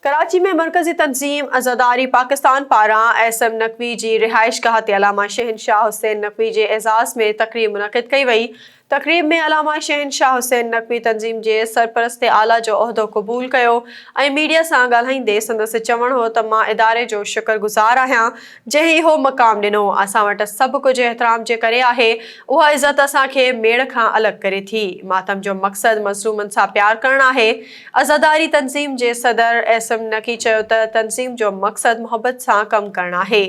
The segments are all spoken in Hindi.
कराची में मरकजी तंजीम अज़ादारी पाकिस्तान पारां एसएम नकवी जी रिहाइश गाह ते अलामा शहनशाह हुसैन नकवी जे एज़ाज़ में तकरीब मुनक़िद कई वई। तकरीब में अलामा शहनशाह हुसैन नकवी तंजीम जे सरपरस्त आला जो उहदो क़बूल कयो ऐं मीडिया सां ॻाल्हाईंदे संदसि चवण हो त मां इदारे जो शुक्रगुज़ार आहियां जंहिं इहो मक़ाम ॾिनो। असां वटि सभु कुझु एहतराम जे करे आहे। उहा इज़त असांखे मेड़ खां अलॻि करे थी। मातम जो मक़सदु मज़लूमनि सां प्यार करणु आहे। अज़ादारी तंज़ीम जे सदर एसएम नकी चयो त तंज़ीम जो मक़सदु मुहबत सां कमु करणु आहे।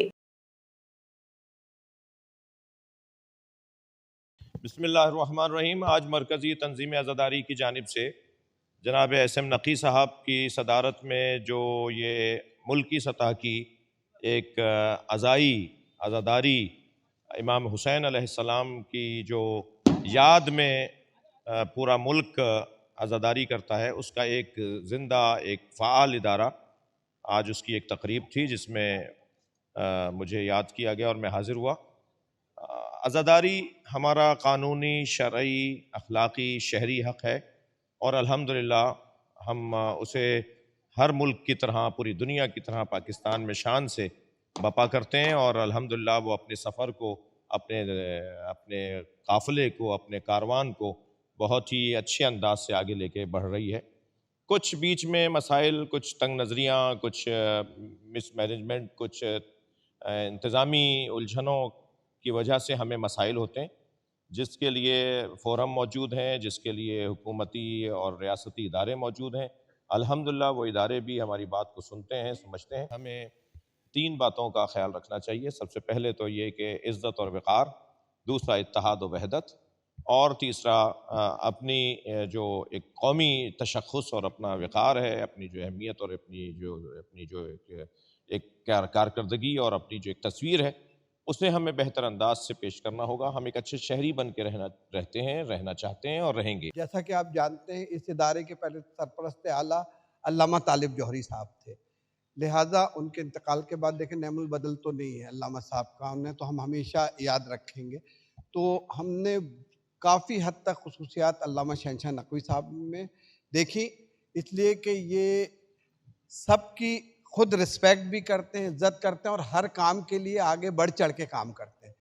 बिस्मिल्लाहिर्रहमानिर्रहीम। आज मरकज़ी तंज़ीम अज़ादारी की जानिब से जनाब एसएम नकी साहब की सदारत में जो ये मुल्की सतह की एक अज़ादारी इमाम हुसैन अलैहिस्सलाम की जो याद में पूरा मुल्क अज़ादारी करता है, उसका एक ज़िंदा एक फ़ाल इदारा, आज उसकी एक तकरीब थी जिसमें मुझे याद किया गया और मैं हाज़िर हुआ। अज़ादारी हमारा कानूनी, शरई, अखलाक़ी, शहरी हक़ है और अल्हम्दुलिल्लाह हम उसे हर मुल्क की तरह, पूरी दुनिया की तरह पाकिस्तान में शान से बपा करते हैं और अल्हम्दुलिल्लाह वो अपने सफ़र को, अपने अपने काफ़िले को, अपने कारवान को बहुत ही अच्छे अंदाज से आगे लेके बढ़ रही है। कुछ बीच में मसाइल, कुछ तंग नज़रियाँ, कुछ मिसमैनेजमेंट, कुछ इंतज़ामी उलझनों की वजह से हमें मसाइल होते हैं, जिसके लिए फ़ोरम मौजूद हैं, जिसके लिए हुकूमती और रियासती इदारे मौजूद हैं। अल्हम्दुलिल्लाह वो इदारे भी हमारी बात को सुनते हैं, समझते हैं। हमें 3 बातों का ख्याल रखना चाहिए। सबसे पहले तो ये कि इज़्ज़त और वक़ार, दूसरा इत्तेहाद और वहदत, और तीसरा अपनी जो एक कौमी तशख़्ख़ुस और अपना वक़ार है, अपनी जो अहमियत और अपनी जो एक कारकर्दगी और अपनी जो एक तस्वीर है, उसे हमें बेहतर अंदाज से पेश करना होगा। हम एक अच्छे शहरी बन के रहना चाहते हैं और रहेंगे। जैसा कि आप जानते हैं, इस इदारे के पहले सरपरस्त आला अल्लामा तालिब जौहरी साहब थे, लिहाजा उनके इंतकाल के बाद देखें नेमुल बदल तो नहीं है अल्लामा साहब का, उन्हें तो हम हमेशा याद रखेंगे। तो हमने काफ़ी हद तक खुसूसियात अल्लामा शहनशाह नकवी साहब में देखी, इसलिए कि ये सबकी खुद रिस्पेक्ट भी करते हैं, इज्जत करते हैं और हर काम के लिए आगे बढ़ चढ़ के काम करते हैं।